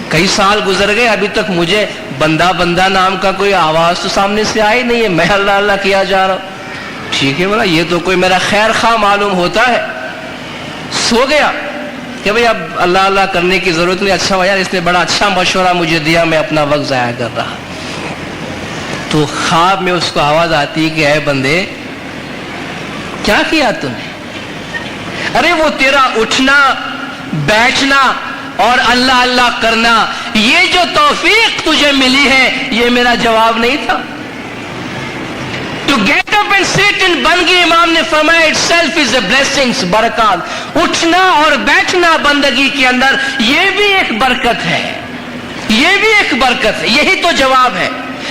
کئی سال گزر گئے ابھی تک مجھے بندہ بندہ نام کا کوئی آواز تو سامنے سے آئی نہیں ہے، میں اللہ اللہ کیا جا رہا ہوں۔ ٹھیک ہے بولا، یہ تو کوئی میرا خیر خواہ معلوم ہوتا ہے۔ سو گیا کہ بھئی اب اللہ اللہ کرنے کی ضرورت نہیں، اچھا ہوا یار اس نے بڑا اچھا مشورہ مجھے دیا، میں اپنا وقت ضائع کر رہا۔ تو خواب میں اس کو آواز آتی کہ اے بندے کیا کیا تم نے؟ ارے وہ تیرا اٹھنا بیٹھنا اور اللہ اللہ کرنا، یہ جو توفیق تجھے ملی ہے یہ میرا جواب نہیں تھا؟ To get up and sit in بندگی امام نے فرمایا itself is a blessings، برکات۔ اٹھنا اور بیٹھنا بندگی کے اندر یہ بھی ایک برکت ہے، یہ بھی ایک برکت ہے، یہی تو جواب ہے۔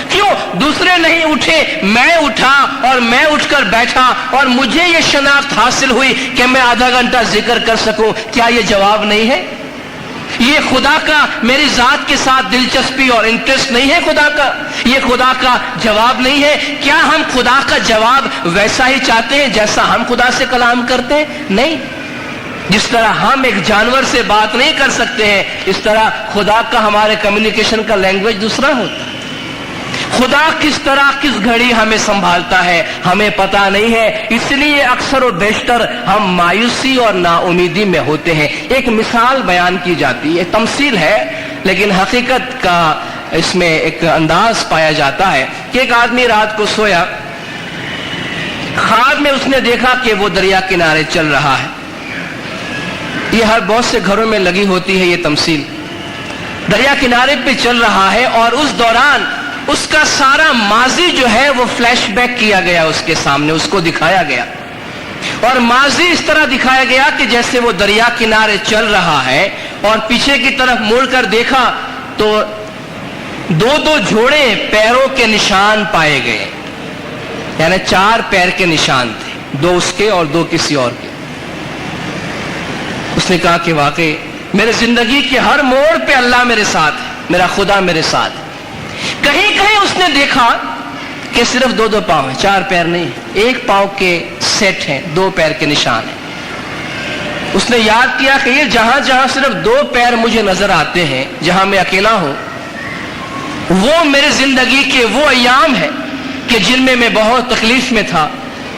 کیوں دوسرے نہیں اٹھے، میں اٹھا اور میں اٹھ کر بیٹھا اور مجھے یہ شناخت حاصل ہوئی کہ میں آدھا گھنٹہ ذکر کر سکوں، کیا یہ جواب نہیں ہے؟ یہ خدا کا میری ذات کے ساتھ دلچسپی اور انٹرسٹ نہیں ہے؟ خدا کا یہ خدا کا جواب نہیں ہے؟ کیا ہم خدا کا جواب ویسا ہی چاہتے ہیں جیسا ہم خدا سے کلام کرتے ہیں؟ نہیں، جس طرح ہم ایک جانور سے بات نہیں کر سکتے ہیں اس طرح خدا کا ہمارے کمیونیکیشن کا لینگویج دوسرا ہوتا ہے۔ خدا کس طرح کس گھڑی ہمیں سنبھالتا ہے ہمیں پتہ نہیں ہے، اس لیے اکثر و بیشتر ہم مایوسی اور نا امیدی میں ہوتے ہیں۔ ایک مثال بیان کی جاتی ہے، تمثیل ہے لیکن حقیقت کا اس میں ایک انداز پایا جاتا ہے کہ ایک آدمی رات کو سویا، خواب میں اس نے دیکھا کہ وہ دریا کنارے چل رہا ہے۔ یہ ہر بہت سے گھروں میں لگی ہوتی ہے یہ تمثیل، دریا کنارے پہ چل رہا ہے اور اس دوران اس کا سارا ماضی جو ہے وہ فلیش بیک کیا گیا، اس کے سامنے اس کو دکھایا گیا، اور ماضی اس طرح دکھایا گیا کہ جیسے وہ دریا کنارے چل رہا ہے اور پیچھے کی طرف مڑ کر دیکھا تو دو دو جوڑے پیروں کے نشان پائے گئے، یعنی 4 پیر کے نشان تھے، 2 اس کے اور 2 کسی اور کے۔ اس نے کہا کہ واقعی میرے زندگی کے ہر موڑ پہ اللہ میرے ساتھ ہے، میرا خدا میرے ساتھ ہے۔ کہیں کہیں اس نے دیکھا کہ صرف 2 پاؤں ہیں، 4 پیر نہیں، 1 پاؤں کے سیٹ ہیں، 2 پیر کے نشان ہیں۔ اس نے یاد کیا کہ یہ جہاں جہاں صرف 2 پیر مجھے نظر آتے ہیں، جہاں میں اکیلا ہوں، وہ میرے زندگی کے وہ ایام ہیں کہ جن میں بہت تکلیف میں تھا،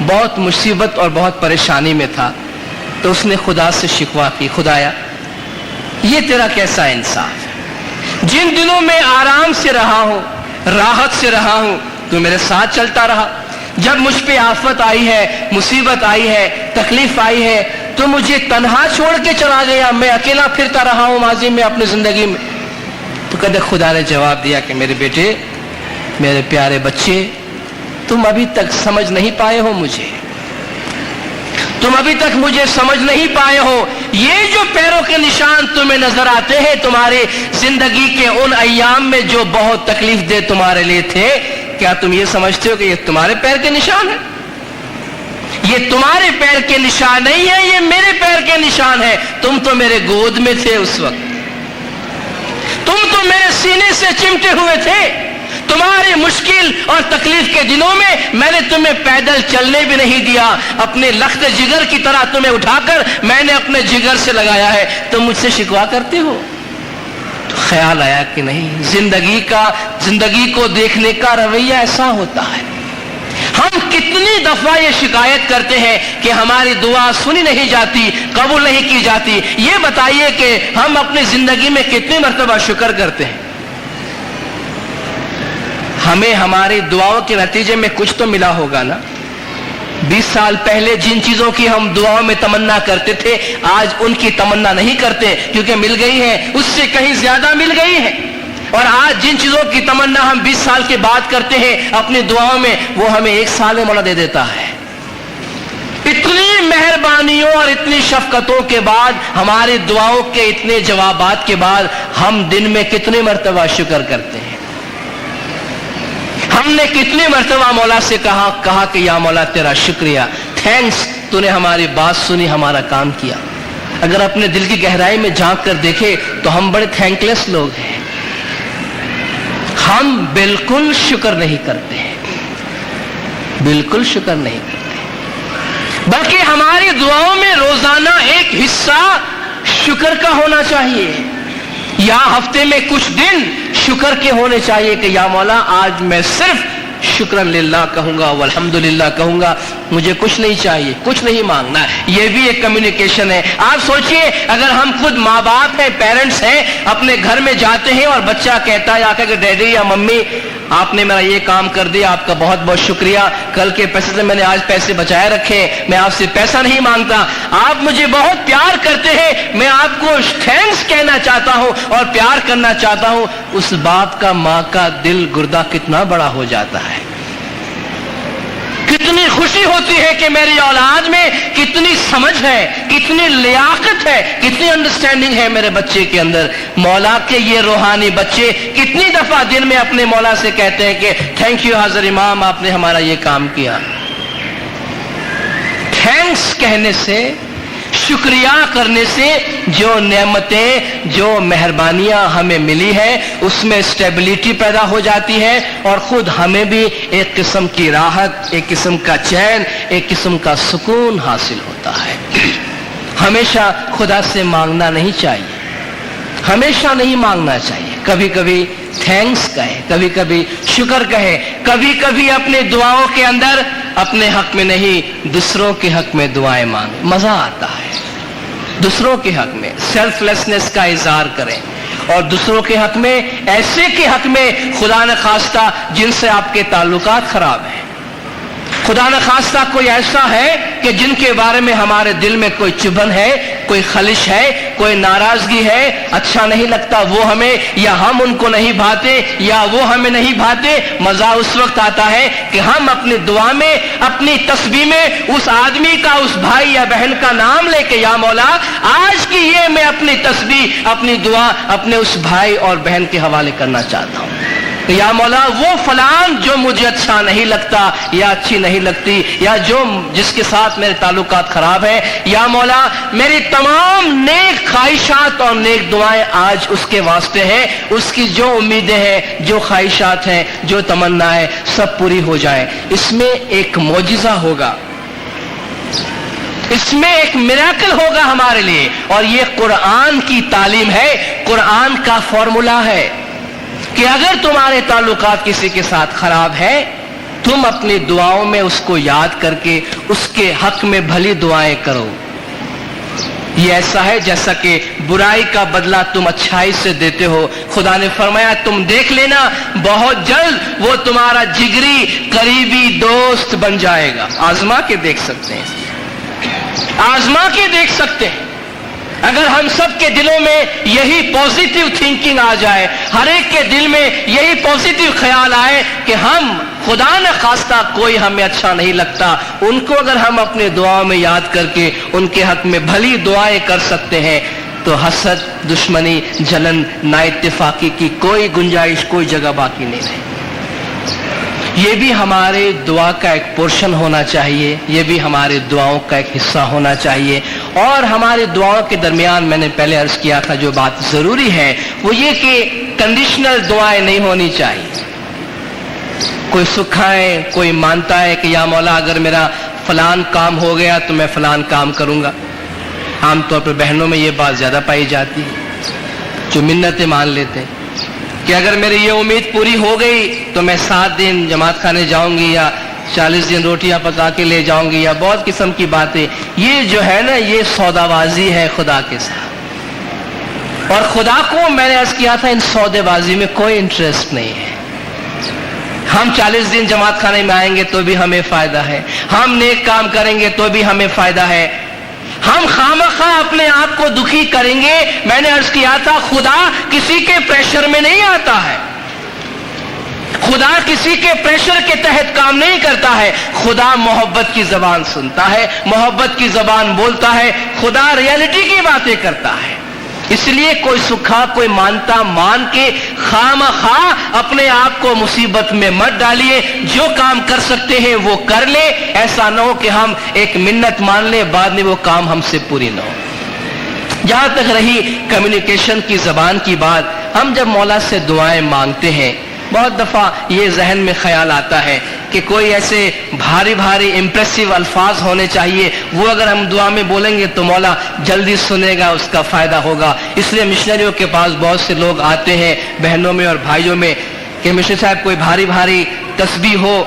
بہت مصیبت اور بہت پریشانی میں تھا۔ تو اس نے خدا سے شکوہ کی، خدایا یہ تیرا کیسا انصاف ہے، جن دنوں میں آرام سے رہا ہوں، راحت سے رہا ہوں، تو میرے ساتھ چلتا رہا، جب مجھ پہ آفت آئی ہے، مصیبت آئی ہے، تکلیف آئی ہے تو مجھے تنہا چھوڑ کے چلا گیا، میں اکیلا پھرتا رہا ہوں ماضی میں اپنی زندگی میں۔ تو کہتے خدا نے جواب دیا کہ میرے بیٹے، میرے پیارے بچے، تم ابھی تک سمجھ نہیں پائے ہو مجھے، تم ابھی تک مجھے سمجھ نہیں پائے ہو۔ یہ جو پیروں کے نشان تمہیں نظر آتے ہیں تمہاری زندگی کے ان ایام میں جو بہت تکلیف دہ تمہارے لیے تھے، کیا تم یہ سمجھتے ہو کہ یہ تمہارے پیر کے نشان ہیں؟ یہ تمہارے پیر کے نشان نہیں ہے، یہ میرے پیر کے نشان ہے۔ تم تو میرے گود میں تھے اس وقت، تم تو میرے سینے سے چمٹے ہوئے تھے۔ تمہاری مشکل اور تکلیف کے دنوں میں نے تمہیں پیدل چلنے بھی نہیں دیا، اپنے لخت جگر کی طرح تمہیں اٹھا کر میں نے اپنے جگر سے لگایا ہے، تم مجھ سے شکوا کرتے ہو۔ تو خیال آیا کہ نہیں، زندگی کو دیکھنے کا رویہ ایسا ہوتا ہے۔ ہم کتنی دفعہ یہ شکایت کرتے ہیں کہ ہماری دعا سنی نہیں جاتی، قبول نہیں کی جاتی۔ یہ بتائیے کہ ہم اپنی زندگی میں کتنی مرتبہ شکر کرتے ہیں؟ ہمیں ہماری دعاؤں کے نتیجے میں کچھ تو ملا ہوگا نا۔ 20 سال پہلے جن چیزوں کی ہم دعاؤں میں تمنا کرتے تھے، آج ان کی تمنا نہیں کرتے کیونکہ مل گئی ہے، اس سے کہیں زیادہ مل گئی ہے۔ اور آج جن چیزوں کی تمنا ہم 20 سال کے بعد کرتے ہیں اپنی دعاؤں میں، وہ ہمیں 1 سال میں مولا دے دیتا ہے۔ اتنی مہربانیوں اور اتنی شفقتوں کے بعد، ہماری دعاؤں کے اتنے جوابات کے بعد ہم دن میں کتنی مرتبہ شکر کرتے ہیں؟ ہم نے کتنی مرتبہ مولا سے کہا کہ یا مولا تیرا شکریہ، تھینکس، تو نے ہماری بات سنی، ہمارا کام کیا۔ اگر اپنے دل کی گہرائی میں جھانک کر دیکھیں تو ہم بڑے تھینک لیس لوگ ہیں، ہم بالکل شکر نہیں کرتے ہیں، بالکل شکر نہیں کرتے، بلکہ ہماری دعاؤں میں روزانہ ایک حصہ شکر کا ہونا چاہیے، یا ہفتے میں کچھ دن شکر کے ہونے چاہیے کہ یا مولا آج میں صرف شکرن للہ کہوں گا والحمدللہ کہوں گا، مجھے کچھ نہیں چاہیے، کچھ نہیں مانگنا ہے۔ یہ بھی ایک کمیونیکیشن ہے۔ آپ سوچئے اگر ہم خود ماں باپ ہیں، پیرنٹس ہیں، اپنے گھر میں جاتے ہیں اور بچہ کہتا ہے آ کے کہ ڈیڈی یا ممی آپ نے میرا یہ کام کر دیا، آپ کا بہت بہت شکریہ، کل کے پیسے سے میں نے آج پیسے بچائے رکھے، میں آپ سے پیسہ نہیں مانگتا، آپ مجھے بہت پیار کرتے ہیں، میں آپ کو تھینکس کہنا چاہتا ہوں اور پیار کرنا چاہتا ہوں، اس باپ کا، ماں کا دل گردہ کتنا بڑا ہو جاتا ہے۔ کتنی خوشی ہوتی ہے کہ میری اولاد میں کتنی سمجھ ہے، کتنی لیاقت ہے، کتنی انڈرسٹینڈنگ ہے میرے بچے کے اندر۔ مولا کے یہ روحانی بچے کتنی دفعہ دن میں اپنے مولا سے کہتے ہیں کہ تھینک یو حضرت امام، آپ نے ہمارا یہ کام کیا۔ تھینکس کہنے سے، شکریہ کرنے سے جو نعمتیں، جو مہربانیاں ہمیں ملی ہے اس میں اسٹیبلٹی پیدا ہو جاتی ہے، اور خود ہمیں بھی ایک قسم کی راحت، ایک قسم کا چین، ایک قسم کا سکون حاصل ہوتا ہے۔ ہمیشہ خدا سے مانگنا نہیں چاہیے، ہمیشہ نہیں مانگنا چاہیے، کبھی کبھی تھینکس کہے، کبھی کبھی شکر کہے، کبھی کبھی اپنے دعاؤں کے اندر اپنے حق میں نہیں دوسروں کے حق میں دعائیں مانگیں، مزہ آتا ہے۔ دوسروں کے حق میں سیلف لیسنس کا اظہار کریں، اور دوسروں کے حق میں، ایسے کے حق میں خدا نخواستہ جن سے آپ کے تعلقات خراب ہیں، خدا نخواستہ کوئی ایسا ہے کہ جن کے بارے میں ہمارے دل میں کوئی چبھن ہے، کوئی خلش ہے، کوئی ناراضگی ہے، اچھا نہیں لگتا وہ ہمیں، یا ہم ان کو نہیں بھاتے یا وہ ہمیں نہیں بھاتے۔ مزہ اس وقت آتا ہے کہ ہم اپنی دعا میں، اپنی تسبیح میں اس آدمی کا، اس بھائی یا بہن کا نام لے کے یا مولا آج کی یہ میں اپنی تسبیح، اپنی دعا اپنے اس بھائی اور بہن کے حوالے کرنا چاہتا ہوں۔ یا مولا وہ فلان جو مجھے اچھا نہیں لگتا یا اچھی نہیں لگتی، یا جس کے ساتھ میرے تعلقات خراب ہیں، یا مولا میری تمام نیک خواہشات اور نیک دعائیں آج اس کے واسطے ہیں، اس کی جو امیدیں ہیں، جو خواہشات ہیں، جو تمنا ہے، سب پوری ہو جائیں۔ اس میں ایک معجزہ ہوگا، اس میں ایک میراکل ہوگا ہمارے لیے، اور یہ قرآن کی تعلیم ہے، قرآن کا فارمولا ہے کہ اگر تمہارے تعلقات کسی کے ساتھ خراب ہے، تم اپنی دعاؤں میں اس کو یاد کر کے اس کے حق میں بھلی دعائیں کرو۔ یہ ایسا ہے جیسا کہ برائی کا بدلہ تم اچھائی سے دیتے ہو۔ خدا نے فرمایا تم دیکھ لینا بہت جلد وہ تمہارا جگری قریبی دوست بن جائے گا۔ آزما کے دیکھ سکتے ہیں، آزما کے دیکھ سکتے ہیں۔ اگر ہم سب کے دلوں میں یہی پوزیٹیو تھنکنگ آ جائے، ہر ایک کے دل میں یہی پوزیٹیو خیال آئے کہ ہم خدا نہ خواستہ کوئی ہمیں اچھا نہیں لگتا، ان کو اگر ہم اپنے دعاؤں میں یاد کر کے ان کے حق میں بھلی دعائیں کر سکتے ہیں، تو حسد، دشمنی، جلن، نا اتفاقی کی کوئی گنجائش، کوئی جگہ باقی نہیں رہے۔ یہ بھی ہمارے دعا کا ایک پورشن ہونا چاہیے، یہ بھی ہمارے دعاؤں کا ایک حصہ ہونا چاہیے۔ اور ہماری دعاؤں کے درمیان میں نے پہلے عرض کیا تھا جو بات ضروری ہے وہ یہ کہ کنڈیشنل دعائیں نہیں ہونی چاہیے۔ کوئی سکھائے، کوئی مانتا ہے کہ یا مولا اگر میرا فلان کام ہو گیا تو میں فلان کام کروں گا۔ عام طور پر بہنوں میں یہ بات زیادہ پائی جاتی ہے، جو منتیں مان لیتے ہیں کہ اگر میری یہ امید پوری ہو گئی تو میں 7 دن جماعت خانے جاؤں گی، یا 40 دن روٹیاں پکا کے لے جاؤں گی، یا بہت قسم کی باتیں۔ یہ جو ہے نا یہ سودا بازی ہے خدا کے ساتھ، اور خدا کو میں نے عرض کیا تھا ان سودے بازی میں کوئی انٹرسٹ نہیں ہے۔ ہم 40 دن جماعت خانے میں آئیں گے تو بھی ہمیں فائدہ ہے، ہم نیک کام کریں گے تو بھی ہمیں فائدہ ہے، ہم خامخواہ اپنے آپ کو دکھی کریں گے۔ میں نے عرض کیا تھا خدا کسی کے پریشر میں نہیں آتا ہے، خدا کسی کے پریشر کے تحت کام نہیں کرتا ہے، خدا محبت کی زبان سنتا ہے، محبت کی زبان بولتا ہے، خدا ریالٹی کی باتیں کرتا ہے۔ اس لیے کوئی سکھا کوئی مانتا مان کے خواہ اپنے آپ کو مصیبت میں مت ڈالیے، جو کام کر سکتے ہیں وہ کر لیں، ایسا نہ ہو کہ ہم ایک منت مان لیں بعد میں وہ کام ہم سے پوری نہ ہو۔ جہاں تک رہی کمیونیکیشن کی زبان کی بات، ہم جب مولا سے دعائیں مانگتے ہیں بہت دفعہ یہ ذہن میں خیال آتا ہے کہ کوئی ایسے بھاری بھاری امپریسو الفاظ ہونے چاہیے، وہ اگر ہم دعا میں بولیں گے تو مولا جلدی سنے گا، اس کا فائدہ ہوگا۔ اس لیے مشنریوں کے پاس بہت سے لوگ آتے ہیں بہنوں میں اور بھائیوں میں کہ مشنری صاحب کوئی بھاری بھاری تسبیح ہو،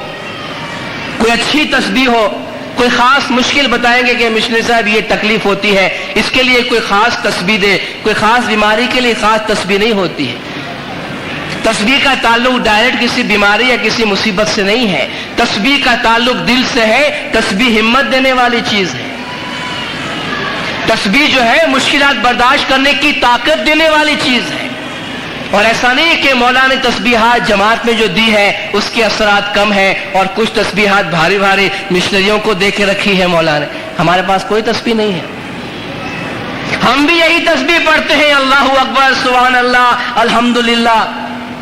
کوئی اچھی تسبیح ہو، کوئی خاص مشکل بتائیں گے کہ مشنری صاحب یہ تکلیف ہوتی ہے، اس کے لیے کوئی خاص تسبیح دے۔ کوئی خاص بیماری کے لیے خاص تسبیح نہیں ہوتی ہے۔ تسبیح کا تعلق ڈائریکٹ کسی بیماری یا کسی مصیبت سے نہیں ہے، تسبیح کا تعلق دل سے ہے۔ تسبیح ہمت دینے والی چیز ہے، تسبیح جو ہے مشکلات برداشت کرنے کی طاقت دینے والی چیز ہے۔ اور ایسا نہیں کہ مولا نے تسبیحات جماعت میں جو دی ہے اس کے اثرات کم ہیں اور کچھ تسبیحات بھاری بھاری مشنریوں کو دے کے رکھی ہے مولا نے۔ ہمارے پاس کوئی تسبیح نہیں ہے، ہم بھی یہی تسبیح پڑھتے ہیں، اللہ اکبر، سبحان اللہ، الحمدللہ،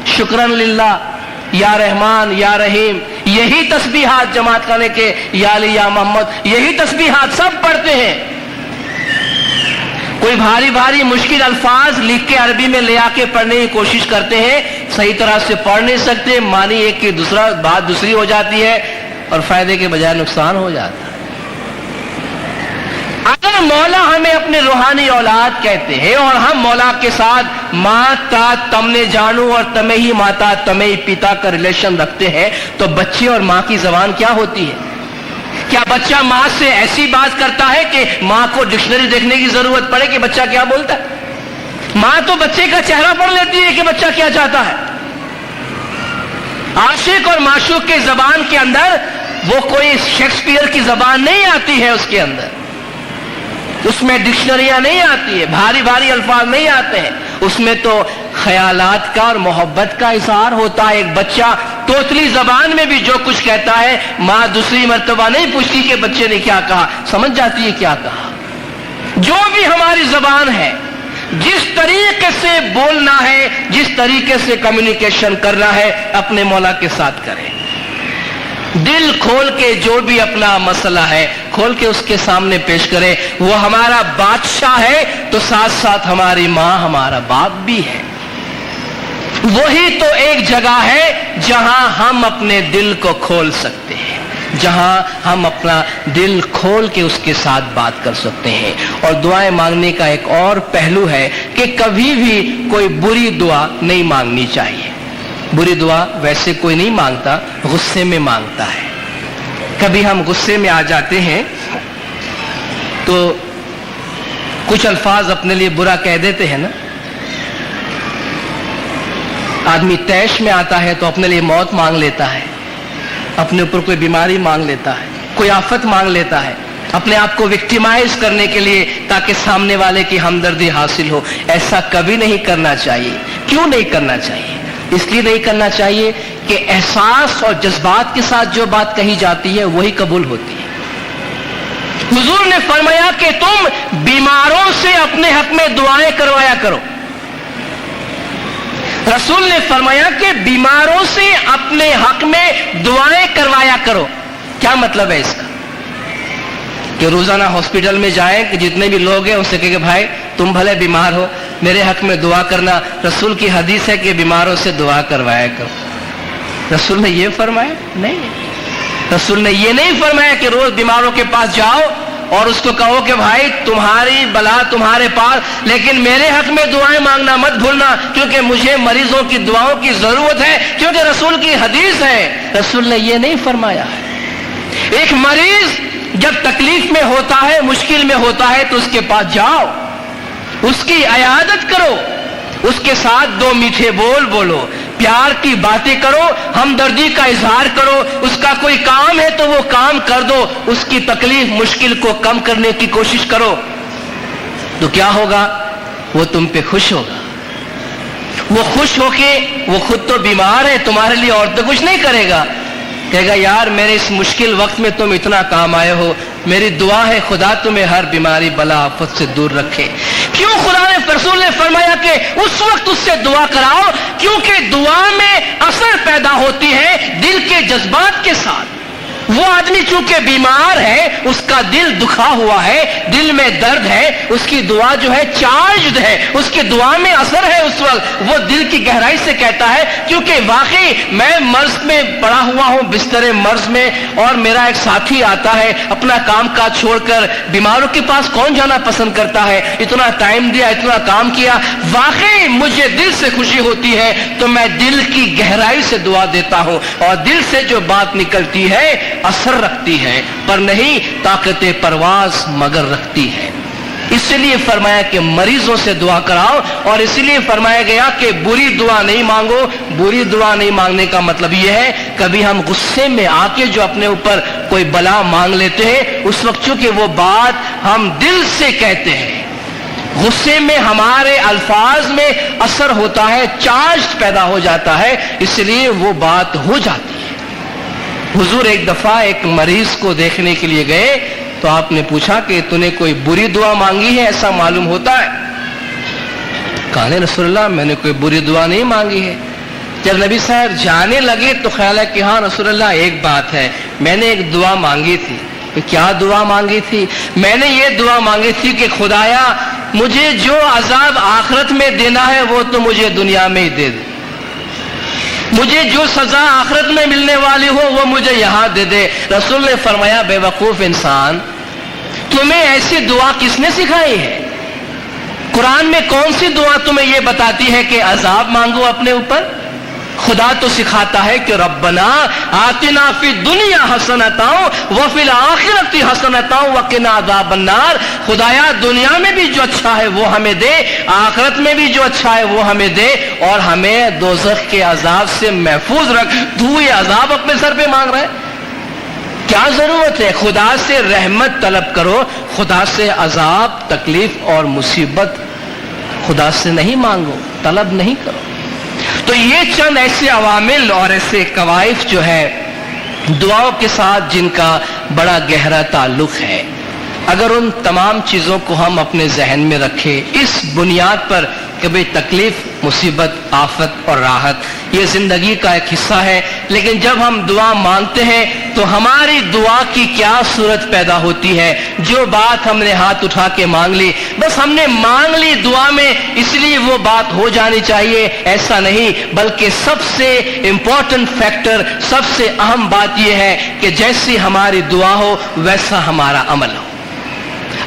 شکرن للہ، یا رحمان یا رحیم، یہی تسبیحات جماعت کرنے کے، یا علی یا محمد، یہی تسبیحات سب پڑھتے ہیں۔ کوئی بھاری بھاری مشکل الفاظ لکھ کے عربی میں لے آ کے پڑھنے کی کوشش کرتے ہیں، صحیح طرح سے پڑھ نہیں سکتے، معنی ایک کی دوسرا بات دوسری ہو جاتی ہے اور فائدے کے بجائے نقصان ہو جاتا ہے۔ اگر مولا ہمیں اپنے روحانی اولاد کہتے ہیں اور ہم مولا کے ساتھ ماں تا تم نے جانو اور تمہیں ہی ماتا تمہیں ہی پتا کا ریلیشن رکھتے ہیں، تو بچے اور ماں کی زبان کیا ہوتی ہے؟ کیا بچہ ماں سے ایسی بات کرتا ہے کہ ماں کو ڈکشنری دیکھنے کی ضرورت پڑے کہ بچہ کیا بولتا ہے؟ ماں تو بچے کا چہرہ پڑھ لیتی ہے کہ بچہ کیا چاہتا ہے۔ عاشق اور معشوق کی زبان کے اندر وہ کوئی شیکسپیئر کی زبان نہیں آتی ہے، اس کے اندر اس میں ڈکشنریاں نہیں آتی ہے، بھاری بھاری الفاظ نہیں آتے ہیں، اس میں تو خیالات کا اور محبت کا اظہار ہوتا ہے۔ ایک بچہ توتلی زبان میں بھی جو کچھ کہتا ہے، ماں دوسری مرتبہ نہیں پوچھتی کہ بچے نے کیا کہا، سمجھ جاتی ہے کیا کہا۔ جو بھی ہماری زبان ہے، جس طریقے سے بولنا ہے، جس طریقے سے کمیونیکیشن کرنا ہے، اپنے مولا کے ساتھ کریں۔ دل کھول کے جو بھی اپنا مسئلہ ہے کھول کے اس کے سامنے پیش کرے۔ وہ ہمارا بادشاہ ہے تو ساتھ ساتھ ہماری ماں ہمارا باپ بھی ہے۔ وہی تو ایک جگہ ہے جہاں ہم اپنے دل کو کھول سکتے ہیں، جہاں ہم اپنا دل کھول کے اس کے ساتھ بات کر سکتے ہیں۔ اور دعائیں مانگنے کا ایک اور پہلو ہے کہ کبھی بھی کوئی بری دعا نہیں مانگنی چاہیے۔ بری دعا ویسے کوئی نہیں مانگتا، غصے میں مانگتا ہے۔ کبھی ہم غصے میں آ جاتے ہیں تو کچھ الفاظ اپنے لیے برا کہہ دیتے ہیں نا۔ آدمی طیش میں آتا ہے تو اپنے لیے موت مانگ لیتا ہے، اپنے اوپر کوئی بیماری مانگ لیتا ہے، کوئی آفت مانگ لیتا ہے، اپنے آپ کو وکٹیمائز کرنے کے لیے تاکہ سامنے والے کی ہمدردی حاصل ہو۔ ایسا کبھی نہیں کرنا چاہیے۔ کیوں نہیں کرنا چاہیے؟ اس لیے نہیں کرنا چاہیے کہ احساس اور جذبات کے ساتھ جو بات کہی جاتی ہے وہی قبول ہوتی ہے۔ حضور نے فرمایا کہ تم بیماروں سے اپنے حق میں دعائیں کروایا کرو۔ رسول نے فرمایا کہ بیماروں سے اپنے حق میں دعائیں کروایا کرو۔ کیا مطلب ہے اس کا؟ کہ روزانہ ہاسپٹل میں جائیں کہ جتنے بھی لوگ ہیں ان سے کہے کہ بھائی تم بھلے بیمار ہو میرے حق میں دعا کرنا۔ رسول کی حدیث ہے کہ بیماروں سے دعا کروایا کرو۔ رسول نے یہ فرمایا نہیں، رسول نے یہ نہیں فرمایا کہ روز بیماروں کے پاس جاؤ اور اس کو کہو کہ بھائی تمہاری بلا تمہارے پاس، لیکن میرے حق میں دعائیں مانگنا مت بھولنا کیونکہ مجھے مریضوں کی دعاؤں کی ضرورت ہے، کیونکہ رسول کی حدیث ہے۔ رسول نے یہ نہیں فرمایا ہے۔ ایک مریض جب تکلیف میں ہوتا ہے، مشکل میں ہوتا ہے تو اس کے پاس جاؤ، اس کی عیادت کرو، اس کے ساتھ دو میٹھے بول بولو، پیار کی باتیں کرو، ہمدردی کا اظہار کرو۔ اس کا کوئی کام ہے تو وہ کام کر دو، اس کی تکلیف مشکل کو کم کرنے کی کوشش کرو۔ تو کیا ہوگا؟ وہ تم پہ خوش ہوگا۔ وہ خوش ہو کے، وہ خود تو بیمار ہے، تمہارے لیے اور تو کچھ نہیں کرے گا، کہے گا یار میرے اس مشکل وقت میں تم اتنا کام آئے ہو، میری دعا ہے خدا تمہیں ہر بیماری بلا آفت سے دور رکھے۔ کیوں خدا نے رسول نے فرمایا کہ اس وقت اس سے دعا کراؤ؟ کیونکہ دعا میں اثر پیدا ہوتی ہے دل کے جذبات کے ساتھ۔ وہ آدمی چونکہ بیمار ہے، اس کا دل دکھا ہوا ہے، دل میں درد ہے، اس کی دعا جو ہے چارجڈ ہے، اس کی دعا میں اثر ہے اس وقت، وہ دل کی گہرائی سے کہتا ہے کیونکہ واقعی میں مرض میں پڑا ہوا ہوں، بستر مرض میں، اور میرا ایک ساتھی آتا ہے اپنا کام کاج چھوڑ کر، بیماروں کے پاس کون جانا پسند کرتا ہے، اتنا ٹائم دیا، اتنا کام کیا، واقعی مجھے دل سے خوشی ہوتی ہے تو میں دل کی گہرائی سے دعا دیتا ہوں، اور دل سے جو بات نکلتی ہے اثر رکھتی ہے، پر نہیں طاقت پرواز مگر رکھتی ہے۔ اس لیے فرمایا کہ مریضوں سے دعا کراؤ، اور اس لیے فرمایا گیا کہ بری دعا نہیں مانگو۔ بری دعا نہیں مانگنے کا مطلب یہ ہے کبھی ہم غصے میں آ کے جو اپنے اوپر کوئی بلا مانگ لیتے ہیں، اس وقت چونکہ وہ بات ہم دل سے کہتے ہیں، غصے میں ہمارے الفاظ میں اثر ہوتا ہے، چارج پیدا ہو جاتا ہے، اس لیے وہ بات ہو جاتی ہے۔ حضور ایک دفعہ ایک مریض کو دیکھنے کے لیے گئے تو آپ نے پوچھا کہ تو نے کوئی بری دعا مانگی ہے، ایسا معلوم ہوتا ہے؟ کہا رسول اللہ میں نے کوئی بری دعا نہیں مانگی ہے۔ جب نبی صاحب جانے لگے تو خیال ہے کہ ہاں رسول اللہ ایک بات ہے، میں نے ایک دعا مانگی تھی۔ کیا دعا مانگی تھی؟ میں نے یہ دعا مانگی تھی کہ خدایا مجھے جو عذاب آخرت میں دینا ہے وہ تو مجھے دنیا میں ہی دے دے، مجھے جو سزا آخرت میں ملنے والی ہو وہ مجھے یہاں دے دے۔ رسول نے فرمایا بے وقوف انسان، تمہیں ایسی دعا کس نے سکھائی ہے؟ قرآن میں کون سی دعا تمہیں یہ بتاتی ہے کہ عذاب مانگو اپنے اوپر؟ خدا تو سکھاتا ہے کہ ربنا آتنا فی الدنیا حسنۃ وفی الآخرۃ حسنۃ وقنا عذاب النار، خدایا دنیا میں بھی جو اچھا ہے وہ ہمیں دے، آخرت میں بھی جو اچھا ہے وہ ہمیں دے، اور ہمیں دوزخ کے عذاب سے محفوظ رکھ۔ تو یہ عذاب اپنے سر پہ مانگ رہا ہے؟ کیا ضرورت ہے؟ خدا سے رحمت طلب کرو، خدا سے عذاب، تکلیف اور مصیبت خدا سے نہیں مانگو، طلب نہیں کرو۔ تو یہ چند ایسے عوامل اور ایسے قوائف جو ہے دعاؤں کے ساتھ جن کا بڑا گہرا تعلق ہے، اگر ان تمام چیزوں کو ہم اپنے ذہن میں رکھیں، اس بنیاد پر کہ بھئی تکلیف، مصیبت، آفت اور راحت یہ زندگی کا ایک حصہ ہے، لیکن جب ہم دعا مانگتے ہیں تو ہماری دعا کی کیا صورت پیدا ہوتی ہے؟ جو بات ہم نے ہاتھ اٹھا کے مانگ لی، بس ہم نے مانگ لی دعا میں اس لیے وہ بات ہو جانی چاہیے، ایسا نہیں، بلکہ سب سے امپورٹنٹ فیکٹر، سب سے اہم بات یہ ہے کہ جیسی ہماری دعا ہو ویسا ہمارا عمل ہو۔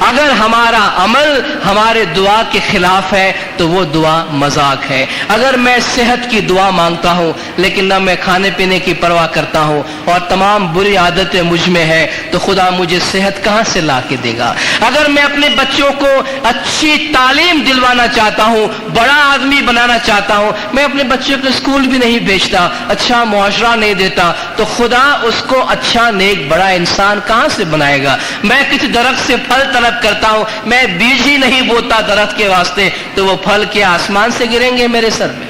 اگر ہمارا عمل ہمارے دعا کے خلاف ہے تو وہ دعا مذاق ہے۔ اگر میں صحت کی دعا مانگتا ہوں لیکن نہ میں کھانے پینے کی پرواہ کرتا ہوں اور تمام بری عادتیں مجھ میں ہے تو خدا مجھے صحت کہاں سے لا کے دے گا؟ اگر میں اپنے بچوں کو اچھی تعلیم دلوانا چاہتا ہوں، بڑا آدمی بنانا چاہتا ہوں، میں اپنے بچوں کو اسکول بھی نہیں بھیجتا، اچھا معاشرہ نہیں دیتا، تو خدا اس کو اچھا نیک بڑا انسان کہاں سے بنائے گا؟ میں کسی درخت سے پھل طلب کرتا ہوں، میں بیج ہی نہیں بوتا درخت کے واسطے، تو وہ پھل کے آسمان سے گریں گے میرے سر پہ؟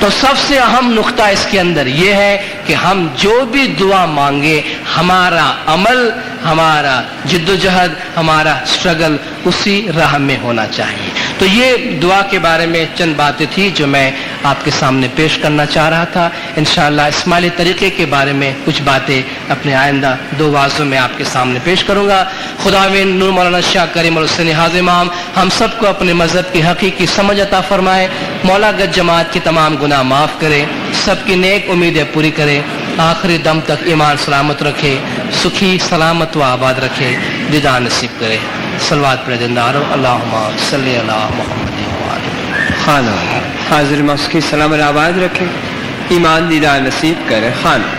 تو سب سے اہم نقطہ اس کے اندر یہ ہے کہ ہم جو بھی دعا مانگے ہمارا عمل، ہمارا جد و جہد، ہمارا اسٹرگل اسی راہ میں ہونا چاہیے۔ تو یہ دعا کے بارے میں چند باتیں تھی جو میں آپ کے سامنے پیش کرنا چاہ رہا تھا۔ انشاءاللہ اسماعیلی طریقے کے بارے میں کچھ باتیں اپنے آئندہ 2 واعظوں میں آپ کے سامنے پیش کروں گا۔ خداوند نور مولانا شاہ کریم الحسینی حاضر امام ہم سب کو اپنے مذہب کی حقیقی سمجھ عطا فرمائے، مولا گج جماعت کی تمام گناہ معاف کرے، سب کی نیک امیدیں پوری کرے، آخری دم تک ایمان سلامت رکھے، سکھی سلامت و آباد رکھے، دیدار نصیب کرے۔ صلوات پر دیندارو، اللہم صلی علی محمد۔ خانہ حاضر مسکی سلام آباد رکھے، ایمان دیدار نصیب کرے۔ خانہ